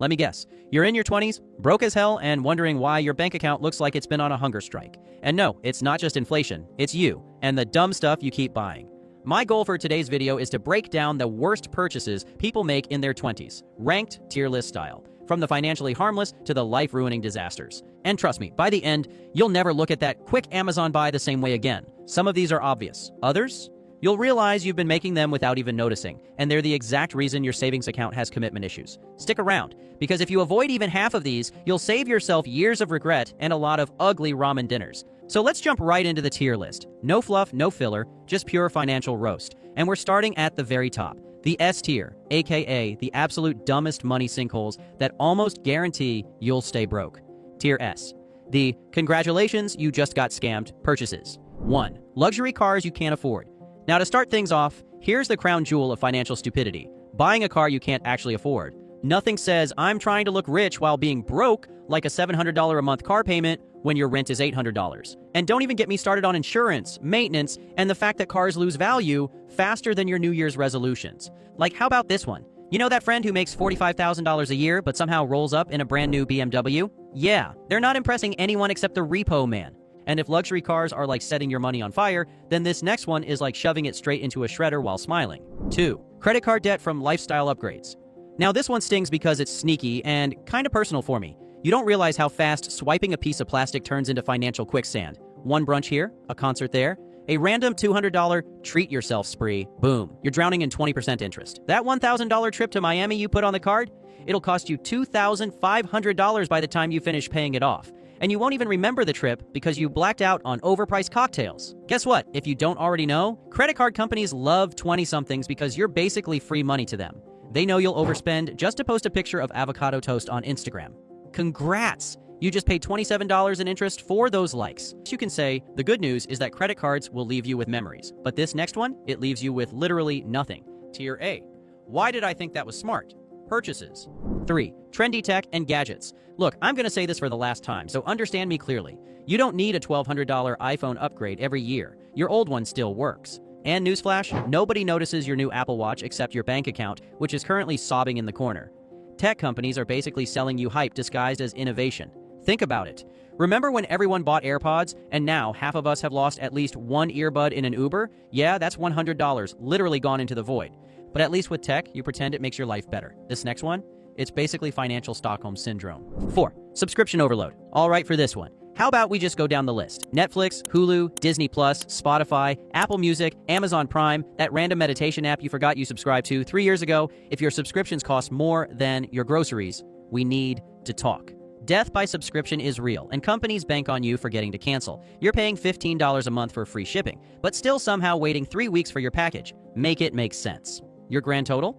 Let me guess. You're in your 20s, broke as hell, and wondering why your bank account looks like it's been on a hunger strike. And no, it's not just inflation, it's you and the dumb stuff you keep buying. My goal for today's video is to break down the worst purchases people make in their 20s, ranked tier list style, from the financially harmless to the life-ruining disasters. And trust me, by the end, you'll never look at that quick Amazon buy the same way again. Some of these are obvious. Others? You'll realize you've been making them without even noticing, and they're the exact reason your savings account has commitment issues. Stick around, because if you avoid even half of these, you'll save yourself years of regret and a lot of ugly ramen dinners. So let's jump right into the tier list. No fluff, no filler, just pure financial roast. And we're starting at the very top. The S tier, aka the absolute dumbest money sinkholes that almost guarantee you'll stay broke. Tier S. The congratulations, you just got scammed purchases. 1. Luxury cars you can't afford. Now to start things off, here's the crown jewel of financial stupidity. Buying a car you can't actually afford. Nothing says, I'm trying to look rich while being broke, like a $700 a month car payment when your rent is $800. And don't even get me started on insurance, maintenance, and the fact that cars lose value faster than your New Year's resolutions. Like, how about this one? You know that friend who makes $45,000 a year but somehow rolls up in a brand new BMW? Yeah, they're not impressing anyone except the repo man. And if luxury cars are like setting your money on fire, then this next one is like shoving it straight into a shredder while smiling. 2. Credit card debt from lifestyle upgrades. Now this one stings because it's sneaky and kind of personal for me. You don't realize how fast swiping a piece of plastic turns into financial quicksand. One brunch here, a concert there, a random $200 treat yourself spree, boom, you're drowning in 20% interest. That $1,000 trip to Miami you put on the card, it'll cost you $2,500 by the time you finish paying it off. And you won't even remember the trip because you blacked out on overpriced cocktails. Guess what? If you don't already know, credit card companies love 20-somethings because you're basically free money to them. They know you'll overspend just to post a picture of avocado toast on Instagram. Congrats! You just paid $27 in interest for those likes. You can say, the good news is that credit cards will leave you with memories. But this next one, it leaves you with literally nothing. Tier A. Why did I think that was smart? Purchases. 3. Trendy tech and gadgets. Look, I'm going to say this for the last time, so understand me clearly. You don't need a $1,200 iPhone upgrade every year. Your old one still works. And newsflash, nobody notices your new Apple Watch except your bank account, which is currently sobbing in the corner. Tech companies are basically selling you hype disguised as innovation. Think about it. Remember when everyone bought AirPods, and now half of us have lost at least one earbud in an Uber? Yeah, that's $100, literally gone into the void. But at least with tech, you pretend it makes your life better. This next one? It's basically financial Stockholm syndrome. 4. Subscription overload. All right for this one. How about we just go down the list? Netflix, Hulu, Disney+, Spotify, Apple Music, Amazon Prime, that random meditation app you forgot you subscribed to 3 years ago. If your subscriptions cost more than your groceries, we need to talk. Death by subscription is real, and companies bank on you forgetting to cancel. You're paying $15 a month for free shipping, but still somehow waiting 3 weeks for your package. Make it make sense. Your grand total?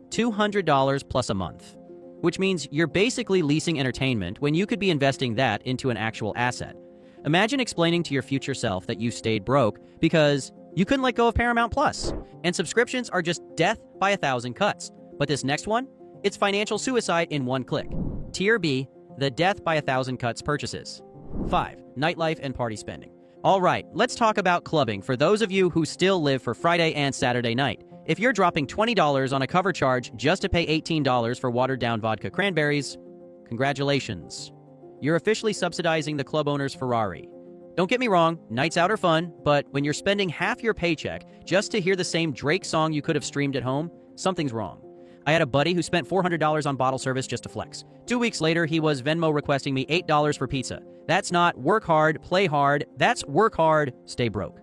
$200 plus a month. Which means you're basically leasing entertainment when you could be investing that into an actual asset. Imagine explaining to your future self that you stayed broke because you couldn't let go of Paramount Plus. And subscriptions are just death by 1,000 cuts. But this next one? It's financial suicide in one click. Tier B, the death by 1,000 cuts purchases. 5. Nightlife and party spending. All right, let's talk about clubbing for those of you who still live for Friday and Saturday night. If you're dropping $20 on a cover charge just to pay $18 for watered-down vodka cranberries, congratulations. You're officially subsidizing the club owner's Ferrari. Don't get me wrong, nights out are fun, but when you're spending half your paycheck just to hear the same Drake song you could have streamed at home, something's wrong. I had a buddy who spent $400 on bottle service just to flex. 2 weeks later, he was Venmo requesting me $8 for pizza. That's not work hard, play hard. That's work hard, stay broke.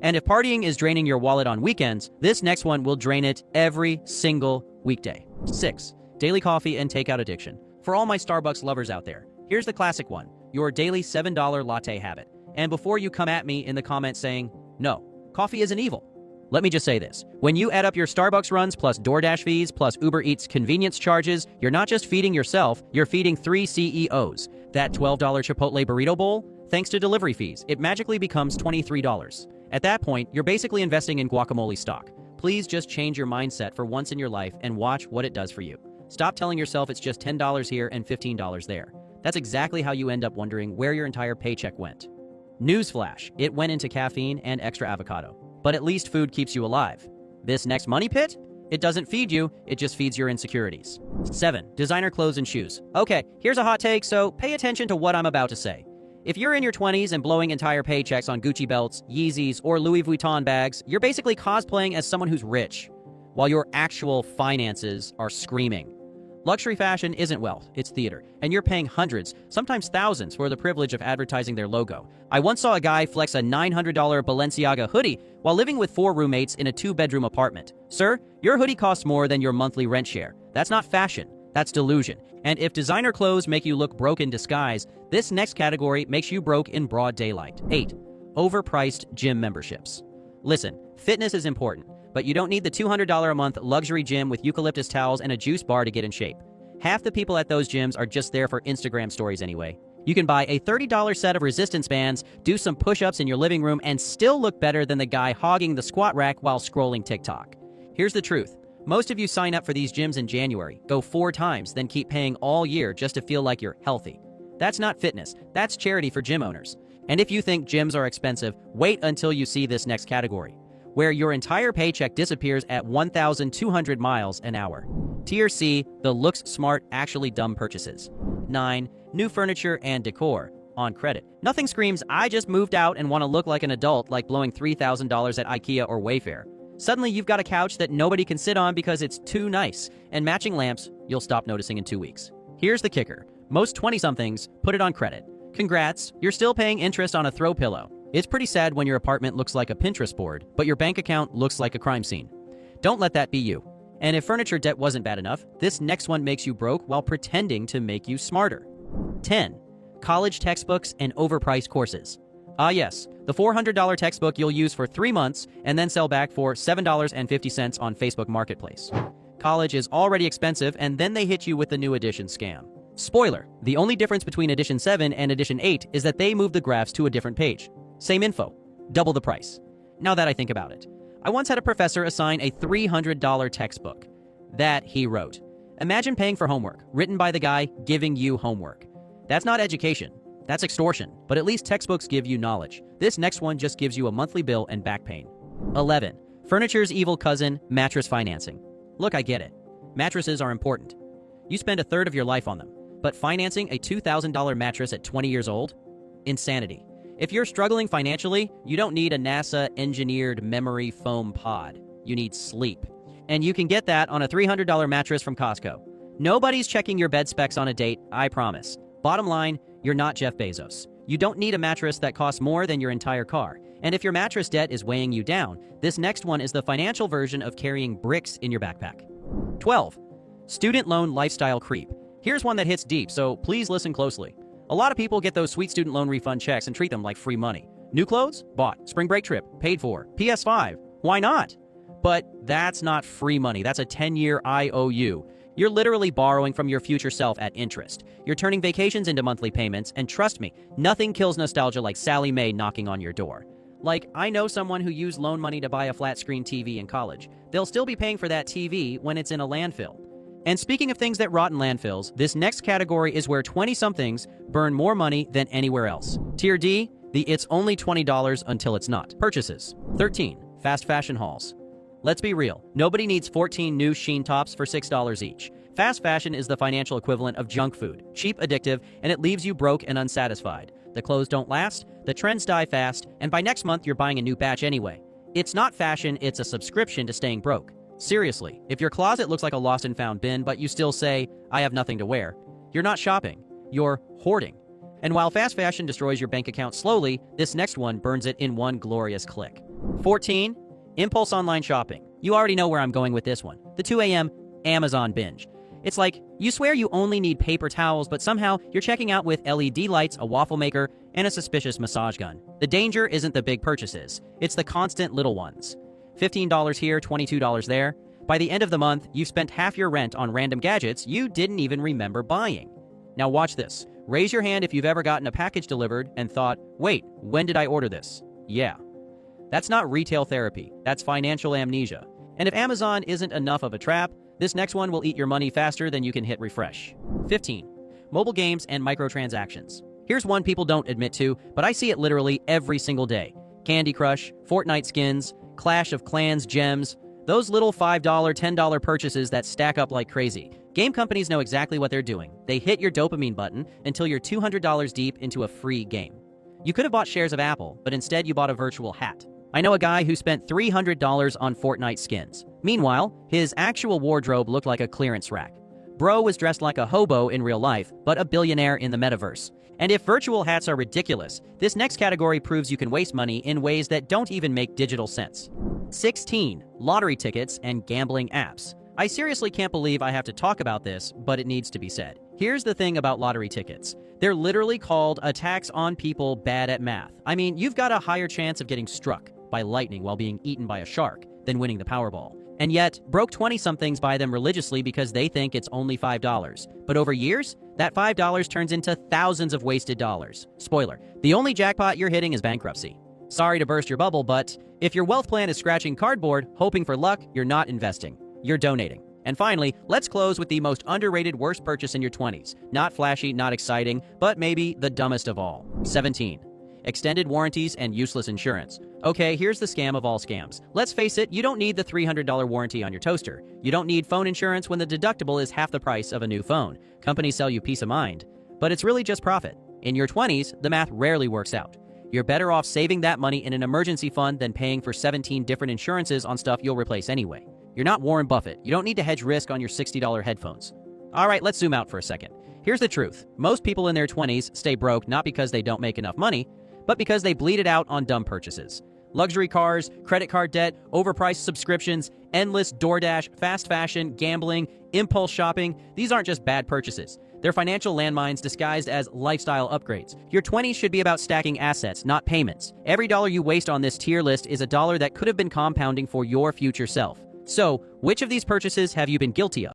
And if partying is draining your wallet on weekends, this next one will drain it every single weekday. 6. Daily coffee and takeout addiction. For all my Starbucks lovers out there, here's the classic one, your daily $7 latte habit. And before you come at me in the comments saying, no, coffee isn't evil, let me just say this. When you add up your Starbucks runs plus DoorDash fees plus Uber Eats convenience charges, you're not just feeding yourself, you're feeding 3 CEOs. That $12 Chipotle burrito bowl, thanks to delivery fees, it magically becomes $23. At that point, you're basically investing in guacamole stock. Please just change your mindset for once in your life and watch what it does for you. Stop telling yourself it's just $10 here and $15 there. That's exactly how you end up wondering where your entire paycheck went. Newsflash, it went into caffeine and extra avocado. But at least food keeps you alive. This next money pit? It doesn't feed you, it just feeds your insecurities. 7. Designer clothes and shoes. Okay, here's a hot take, so pay attention to what I'm about to say. If you're in your 20s and blowing entire paychecks on Gucci belts, Yeezys, or Louis Vuitton bags, you're basically cosplaying as someone who's rich, while your actual finances are screaming. Luxury fashion isn't wealth, it's theater, and you're paying hundreds, sometimes thousands, for the privilege of advertising their logo. I once saw a guy flex a $900 Balenciaga hoodie while living with 4 roommates in a 2-bedroom apartment. Sir, your hoodie costs more than your monthly rent share. That's not fashion, that's delusion. And if designer clothes make you look broke in disguise, this next category makes you broke in broad daylight. 8. Overpriced gym memberships. Listen, fitness is important, but you don't need the $200 a month luxury gym with eucalyptus towels and a juice bar to get in shape. Half the people at those gyms are just there for Instagram stories anyway. You can buy a $30 set of resistance bands, do some push-ups in your living room, and still look better than the guy hogging the squat rack while scrolling TikTok. Here's the truth. Most of you sign up for these gyms in January, go 4 times, then keep paying all year just to feel like you're healthy. That's not fitness, that's charity for gym owners. And if you think gyms are expensive, wait until you see this next category, where your entire paycheck disappears at 1,200 miles an hour. Tier C, the looks smart, actually dumb purchases. 9. New furniture and decor on credit. Nothing screams, I just moved out and want to look like an adult, like blowing $3,000 at IKEA or Wayfair. Suddenly you've got a couch that nobody can sit on because it's too nice, and matching lamps you'll stop noticing in 2 weeks. Here's the kicker. Most 20-somethings put it on credit. Congrats, you're still paying interest on a throw pillow. It's pretty sad when your apartment looks like a Pinterest board, but your bank account looks like a crime scene. Don't let that be you. And if furniture debt wasn't bad enough, this next one makes you broke while pretending to make you smarter. 10. College textbooks and overpriced courses. Ah yes, the $400 textbook you'll use for 3 months and then sell back for $7.50 on Facebook Marketplace. College is already expensive, and then they hit you with the new edition scam. Spoiler, the only difference between edition 7 and edition 8 is that they moved the graphs to a different page. Same info, double the price. Now that I think about it, I once had a professor assign a $300 textbook that he wrote. Imagine paying for homework, written by the guy giving you homework. That's not education, that's extortion, but at least textbooks give you knowledge. This next one just gives you a monthly bill and back pain. 11. Furniture's evil cousin, mattress financing. Look, I get it. Mattresses are important. You spend a third of your life on them, but financing a $2,000 mattress at 20 years old? Insanity. If you're struggling financially, you don't need a NASA-engineered memory foam pod. You need sleep. And you can get that on a $300 mattress from Costco. Nobody's checking your bed specs on a date, I promise. Bottom line, you're not Jeff Bezos. You don't need a mattress that costs more than your entire car. And if your mattress debt is weighing you down, this next one is the financial version of carrying bricks in your backpack. 12. Student loan lifestyle creep. Here's one that hits deep, so please listen closely. A lot of people get those sweet student loan refund checks and treat them like free money. New clothes? Bought. Spring break trip? Paid for. PS5? Why not? But that's not free money. That's a 10-year IOU. You're literally borrowing from your future self at interest. You're turning vacations into monthly payments, and trust me, nothing kills nostalgia like Sally Mae knocking on your door. Like, I know someone who used loan money to buy a flat-screen TV in college. They'll still be paying for that TV when it's in a landfill. And speaking of things that rot in landfills, this next category is where 20-somethings burn more money than anywhere else. Tier D, the it's only $20 until it's not. Purchases. 13. Fast fashion hauls. Let's be real, nobody needs 14 new Shein tops for $6 each. Fast fashion is the financial equivalent of junk food, cheap, addictive, and it leaves you broke and unsatisfied. The clothes don't last, the trends die fast, and by next month you're buying a new batch anyway. It's not fashion, it's a subscription to staying broke. Seriously, if your closet looks like a lost and found bin, but you still say, I have nothing to wear, you're not shopping, you're hoarding. And while fast fashion destroys your bank account slowly, this next one burns it in one glorious click. 14. Impulse online shopping. You already know where I'm going with this one. The 2 a.m. Amazon binge. It's like, you swear you only need paper towels, but somehow you're checking out with LED lights, a waffle maker, and a suspicious massage gun. The danger isn't the big purchases, it's the constant little ones. $15 here, $22 there. By the end of the month, you've spent half your rent on random gadgets you didn't even remember buying. Now watch this. Raise your hand if you've ever gotten a package delivered and thought, wait, when did I order this? Yeah. That's not retail therapy, that's financial amnesia. And if Amazon isn't enough of a trap, this next one will eat your money faster than you can hit refresh. 15. Mobile games and microtransactions. Here's one people don't admit to, but I see it literally every single day. Candy Crush, Fortnite skins, Clash of Clans gems, Those little $5, $10 purchases that stack up like crazy. Game companies know exactly what they're doing. They hit your dopamine button until you're $200 deep into a free game. You could have bought shares of Apple, but instead you bought a virtual hat. I know a guy who spent $300 on Fortnite skins. Meanwhile, his actual wardrobe looked like a clearance rack. Bro was dressed like a hobo in real life, but a billionaire in the metaverse. And if virtual hats are ridiculous, this next category proves you can waste money in ways that don't even make digital sense. 16. Lottery tickets and gambling apps. I seriously can't believe I have to talk about this, but it needs to be said. Here's the thing about lottery tickets. They're literally called a tax on people bad at math. I mean, you've got a higher chance of getting struck by lightning while being eaten by a shark than winning the Powerball. And yet, broke 20-somethings buy them religiously because they think it's only $5. But over years, that $5 turns into thousands of wasted dollars. Spoiler, the only jackpot you're hitting is bankruptcy. Sorry to burst your bubble, but if your wealth plan is scratching cardboard, hoping for luck, you're not investing. You're donating. And finally, let's close with the most underrated worst purchase in your 20s. Not flashy, not exciting, but maybe the dumbest of all. 17. Extended warranties and useless insurance. Okay, here's the scam of all scams. Let's face it, you don't need the $300 warranty on your toaster. You don't need phone insurance when the deductible is half the price of a new phone. Companies sell you peace of mind, but it's really just profit. In your 20s, the math rarely works out. You're better off saving that money in an emergency fund than paying for 17 different insurances on stuff you'll replace anyway. You're not Warren Buffett. You don't need to hedge risk on your $60 headphones. All right, let's zoom out for a second. Here's the truth. Most people in their 20s stay broke not because they don't make enough money, but because they bleed it out on dumb purchases. Luxury cars, credit card debt, overpriced subscriptions, endless DoorDash, fast fashion, gambling, impulse shopping. These aren't just bad purchases. They're financial landmines disguised as lifestyle upgrades. Your 20s should be about stacking assets, not payments. Every dollar you waste on this tier list is a dollar that could have been compounding for your future self. So, which of these purchases have you been guilty of?